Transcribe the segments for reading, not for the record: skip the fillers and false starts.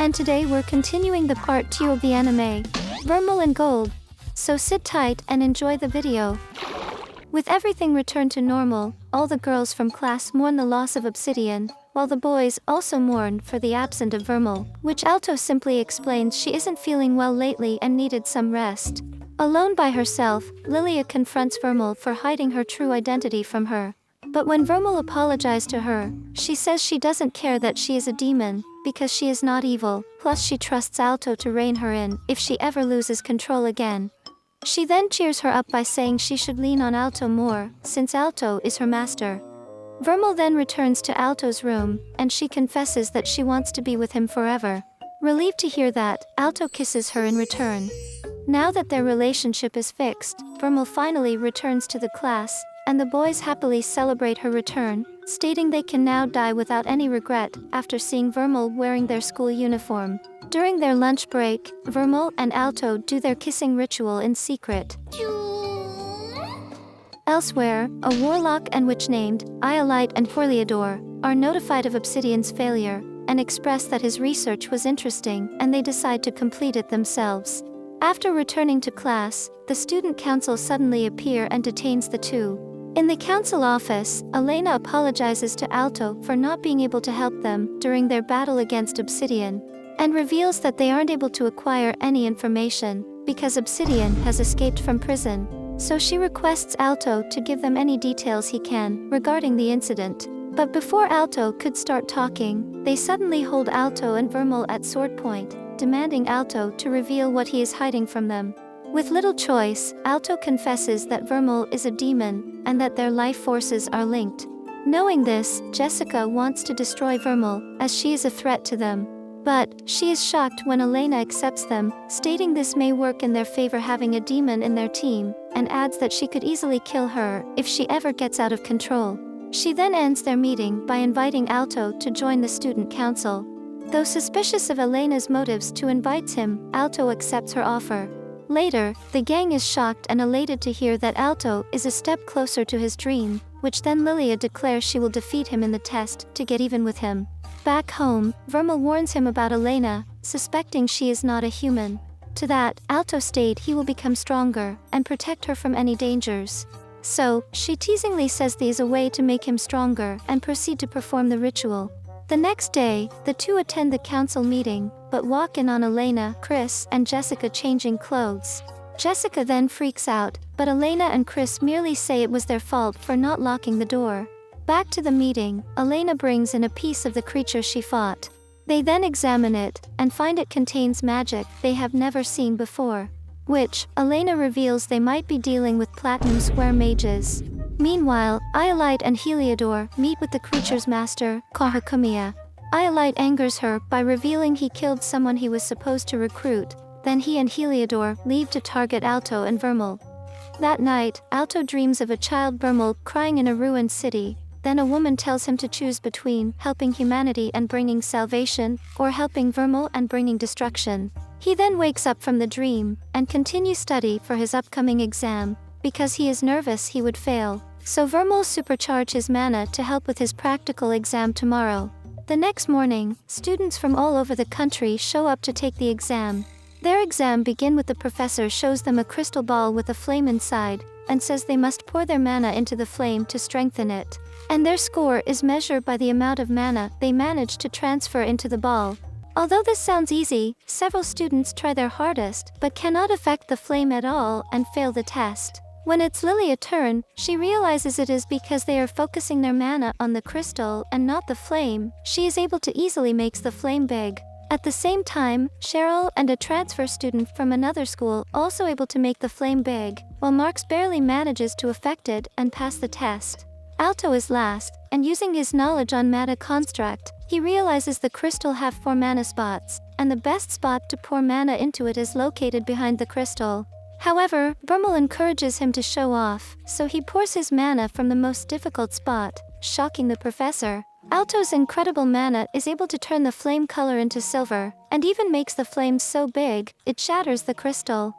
And today we're continuing the part 2 of the anime, Vermeil and Gold. So sit tight and enjoy the video. With everything returned to normal, all the girls from class mourn the loss of Obsidian, while the boys also mourn for the absence of Vermeil, which Alto simply explains she isn't feeling well lately and needed some rest. Alone by herself, Lilia confronts Vermeil for hiding her true identity from her. But when Vermeil apologized to her, she says she doesn't care that she is a demon, because she is not evil, plus she trusts Alto to rein her in if she ever loses control again. She then cheers her up by saying she should lean on Alto more, since Alto is her master. Vermeil then returns to Alto's room, and she confesses that she wants to be with him forever. Relieved to hear that, Alto kisses her in return. Now that their relationship is fixed, Vermeil finally returns to the class, and the boys happily celebrate her return, stating they can now die without any regret after seeing Vermeil wearing their school uniform. During their lunch break, Vermeil and Alto do their kissing ritual in secret. Elsewhere, a warlock and witch named Iolite and Heliodor are notified of Obsidian's failure, and express that his research was interesting and they decide to complete it themselves. After returning to class, the student council suddenly appear and detains the two. In the council office, Elena apologizes to Alto for not being able to help them during their battle against Obsidian, and reveals that they aren't able to acquire any information, because Obsidian has escaped from prison. So she requests Alto to give them any details he can regarding the incident. But before Alto could start talking, they suddenly hold Alto and Vermeil at sword point, demanding Alto to reveal what he is hiding from them. With little choice, Alto confesses that Vermeil is a demon, and that their life forces are linked. Knowing this, Jessica wants to destroy Vermeil, as she is a threat to them. But she is shocked when Elena accepts them, stating this may work in their favor having a demon in their team, and adds that she could easily kill her if she ever gets out of control. She then ends their meeting by inviting Alto to join the student council. Though suspicious of Elena's motives to invite him, Alto accepts her offer. Later, the gang is shocked and elated to hear that Alto is a step closer to his dream, which then Lilia declares she will defeat him in the test to get even with him. Back home, Vermeil warns him about Elena, suspecting she is not a human. To that, Alto states he will become stronger and protect her from any dangers. So, she teasingly says there is a way to make him stronger and proceed to perform the ritual. The next day, the two attend the council meeting, but walk in on Elena, Chris, and Jessica changing clothes. Jessica then freaks out, but Elena and Chris merely say it was their fault for not locking the door. Back to the meeting, Elena brings in a piece of the creature she fought. They then examine it, and find it contains magic they have never seen before. Which, Elena reveals they might be dealing with Platinum Square mages. Meanwhile, Iolite and Heliodor meet with the creature's master, Kahakumiya. Iolite angers her by revealing he killed someone he was supposed to recruit, then he and Heliodor leave to target Alto and Vermeil. That night, Alto dreams of a child Vermeil crying in a ruined city. Then a woman tells him to choose between helping humanity and bringing salvation, or helping Vermeil and bringing destruction. He then wakes up from the dream, and continues study for his upcoming exam, because he is nervous he would fail. So Vermeil supercharges his mana to help with his practical exam tomorrow. The next morning, students from all over the country show up to take the exam. Their exam begins with the professor shows them a crystal ball with a flame inside, and says they must pour their mana into the flame to strengthen it. And their score is measured by the amount of mana they manage to transfer into the ball. Although this sounds easy, several students try their hardest, but cannot affect the flame at all and fail the test. When it's Lilia's turn, she realizes it is because they are focusing their mana on the crystal and not the flame. She is able to easily make the flame big. At the same time, Cheryl and a transfer student from another school also able to make the flame big, while Marx barely manages to affect it and pass the test. Alto is last, and using his knowledge on mana construct, he realizes the crystal have 4 mana spots, and the best spot to pour mana into it is located behind the crystal. However, Vermeil encourages him to show off, so he pours his mana from the most difficult spot, shocking the professor. Alto's incredible mana is able to turn the flame color into silver, and even makes the flame so big, it shatters the crystal.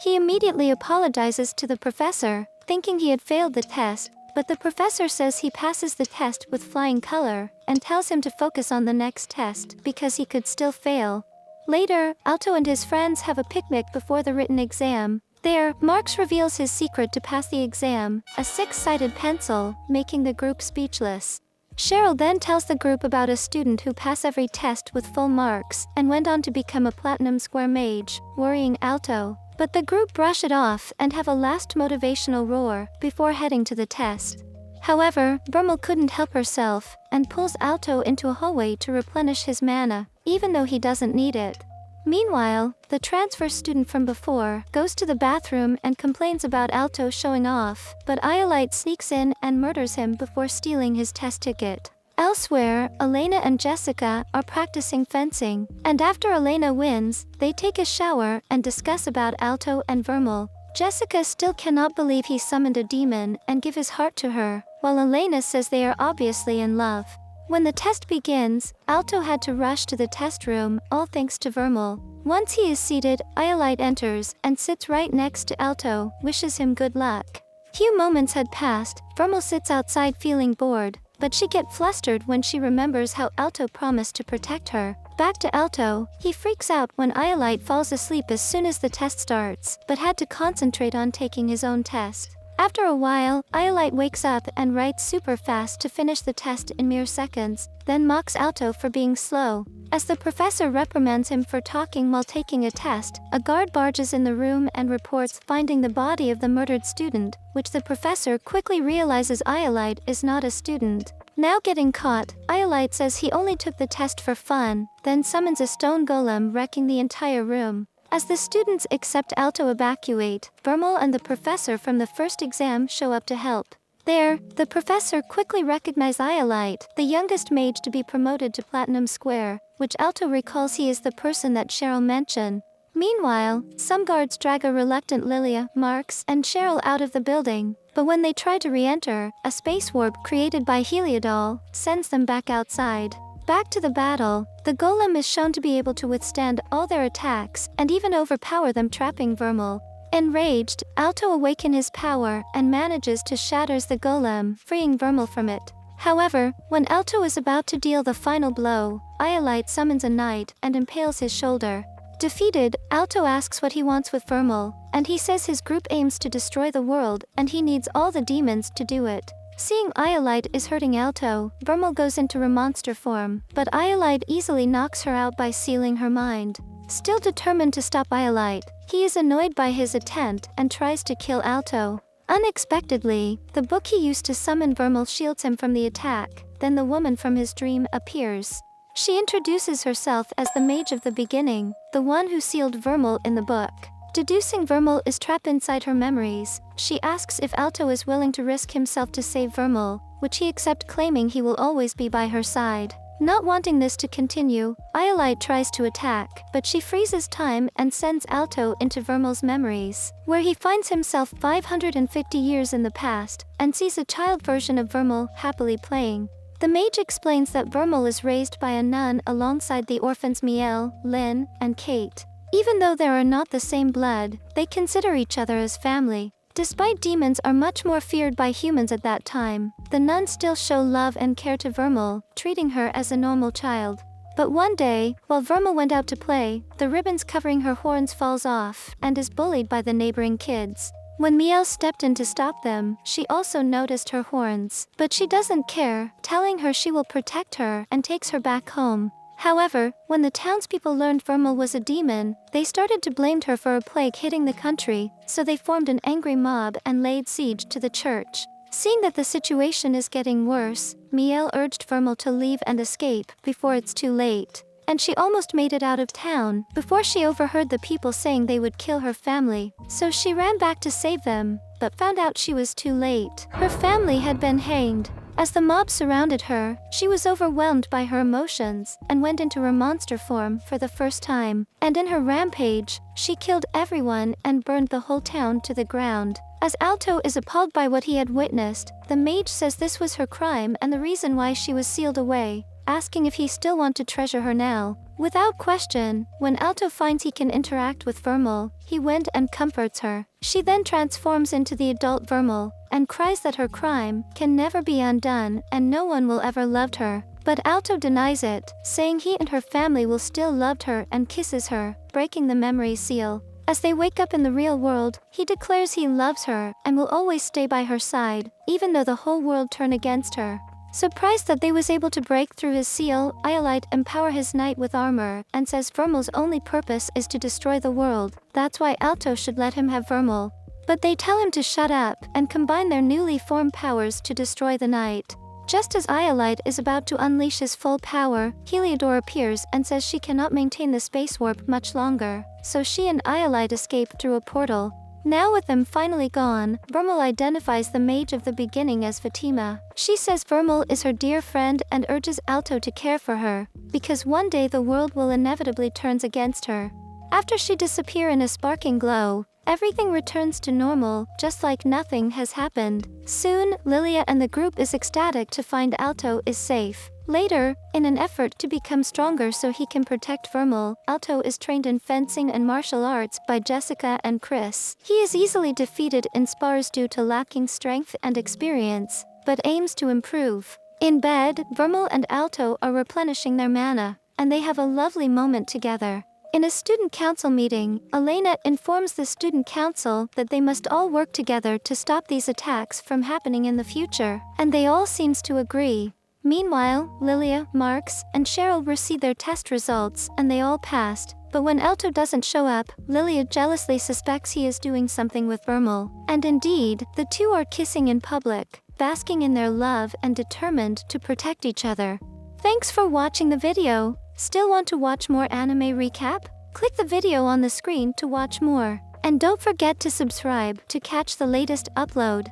He immediately apologizes to the professor, thinking he had failed the test, but the professor says he passes the test with flying color, and tells him to focus on the next test, because he could still fail. Later, Alto and his friends have a picnic before the written exam. There, Marx reveals his secret to pass the exam, a six-sided pencil, making the group speechless. Cheryl then tells the group about a student who passed every test with full marks, and went on to become a platinum square mage, worrying Alto. But the group brush it off and have a last motivational roar, before heading to the test. However, Vermeil couldn't help herself, and pulls Alto into a hallway to replenish his mana, even though he doesn't need it. Meanwhile, the transfer student from before goes to the bathroom and complains about Alto showing off, but Iolite sneaks in and murders him before stealing his test ticket. Elsewhere, Elena and Jessica are practicing fencing, and after Elena wins, they take a shower and discuss about Alto and Vermeil. Jessica still cannot believe he summoned a demon and give his heart to her, while Elena says they are obviously in love. When the test begins, Alto had to rush to the test room, all thanks to Vermeil. Once he is seated, Iolite enters and sits right next to Alto, wishes him good luck. Few moments had passed, Vermeil sits outside feeling bored, but she gets flustered when she remembers how Alto promised to protect her. Back to Alto, he freaks out when Iolite falls asleep as soon as the test starts, but had to concentrate on taking his own test. After a while, Iolite wakes up and writes super fast to finish the test in mere seconds, then mocks Alto for being slow. As the professor reprimands him for talking while taking a test, a guard barges in the room and reports finding the body of the murdered student, which the professor quickly realizes Iolite is not a student. Now getting caught, Iolite says he only took the test for fun, then summons a stone golem wrecking the entire room. As the students except Alto evacuate, Vermeil and the professor from the first exam show up to help. There, the professor quickly recognizes Iolite, the youngest mage to be promoted to Platinum Square, which Alto recalls he is the person that Cheryl mentioned. Meanwhile, some guards drag a reluctant Lilia, Marx, and Cheryl out of the building, but when they try to re-enter, a space warp created by Heliodol sends them back outside. Back to the battle, the golem is shown to be able to withstand all their attacks, and even overpower them, trapping Vermeil. Enraged, Alto awakens his power and manages to shatter the golem, freeing Vermeil from it. However, when Alto is about to deal the final blow, Iolite summons a knight and impales his shoulder. Defeated, Alto asks what he wants with Vermeil, and he says his group aims to destroy the world, and he needs all the demons to do it. Seeing Iolite is hurting Alto, Vermeil goes into Remonster form, but Iolite easily knocks her out by sealing her mind. Still determined to stop Iolite, he is annoyed by his attempt and tries to kill Alto. Unexpectedly, the book he used to summon Vermeil shields him from the attack, then the woman from his dream appears. She introduces herself as the mage of the beginning, the one who sealed Vermeil in the book. Deducing Vermeil is trapped inside her memories, she asks if Alto is willing to risk himself to save Vermeil, which he accepts, claiming he will always be by her side. Not wanting this to continue, Iolite tries to attack, but she freezes time and sends Alto into Vermeil's memories, where he finds himself 550 years in the past, and sees a child version of Vermeil happily playing. The mage explains that Vermeil is raised by a nun alongside the orphans Miel, Lynn, and Kate. Even though they are not the same blood, they consider each other as family. Despite demons are much more feared by humans at that time, the nuns still show love and care to Vermeil, treating her as a normal child. But one day, while Vermeil went out to play, the ribbons covering her horns falls off, and is bullied by the neighboring kids. When Miel stepped in to stop them, she also noticed her horns, but she doesn't care, telling her she will protect her and takes her back home. However, when the townspeople learned Vermeil was a demon, they started to blame her for a plague hitting the country, so they formed an angry mob and laid siege to the church. Seeing that the situation is getting worse, Miel urged Vermeil to leave and escape before it's too late. And she almost made it out of town, before she overheard the people saying they would kill her family, so she ran back to save them, but found out she was too late. Her family had been hanged. As the mob surrounded her, she was overwhelmed by her emotions, and went into her monster form for the first time. And in her rampage, she killed everyone and burned the whole town to the ground. As Alto is appalled by what he had witnessed, the mage says this was her crime and the reason why she was sealed away. asking if he still want to treasure her now. Without question, when Alto finds he can interact with Vermeil, he went and comforts her. She then transforms into the adult Vermeil, and cries that her crime can never be undone and no one will ever loved her. But Alto denies it, saying he and her family will still loved her and kisses her, breaking the memory seal. As they wake up in the real world, he declares he loves her and will always stay by her side, even though the whole world turn against her. Surprised that they was able to break through his seal, Iolite empower his knight with armor and says Vermeil's only purpose is to destroy the world. That's why Alto should let him have Vermeil. But they tell him to shut up and combine their newly formed powers to destroy the knight. Just as Iolite is about to unleash his full power, Heliodor appears and says she cannot maintain the space warp much longer, so she and Iolite escape through a portal. Now with them finally gone, Vermeil identifies the mage of the beginning as Fatima. She says Vermeil is her dear friend and urges Alto to care for her, because one day the world will inevitably turns against her. After she disappears in a sparking glow, everything returns to normal, just like nothing has happened. Soon, Lilia and the group is ecstatic to find Alto is safe. Later, in an effort to become stronger so he can protect Vermeil, Alto is trained in fencing and martial arts by Jessica and Chris. He is easily defeated in spars due to lacking strength and experience, but aims to improve. In bed, Vermeil and Alto are replenishing their mana, and they have a lovely moment together. In a student council meeting, Elena informs the student council that they must all work together to stop these attacks from happening in the future, and they all seems to agree. Meanwhile, Lilia, Marx, and Cheryl receive their test results and they all passed, but when Alto doesn't show up, Lilia jealously suspects he is doing something with Vermeil. And indeed, the two are kissing in public, basking in their love and determined to protect each other. Thanks for watching the video. Still want to watch more anime recap? Click the video on the screen to watch more. And don't forget to subscribe to catch the latest upload.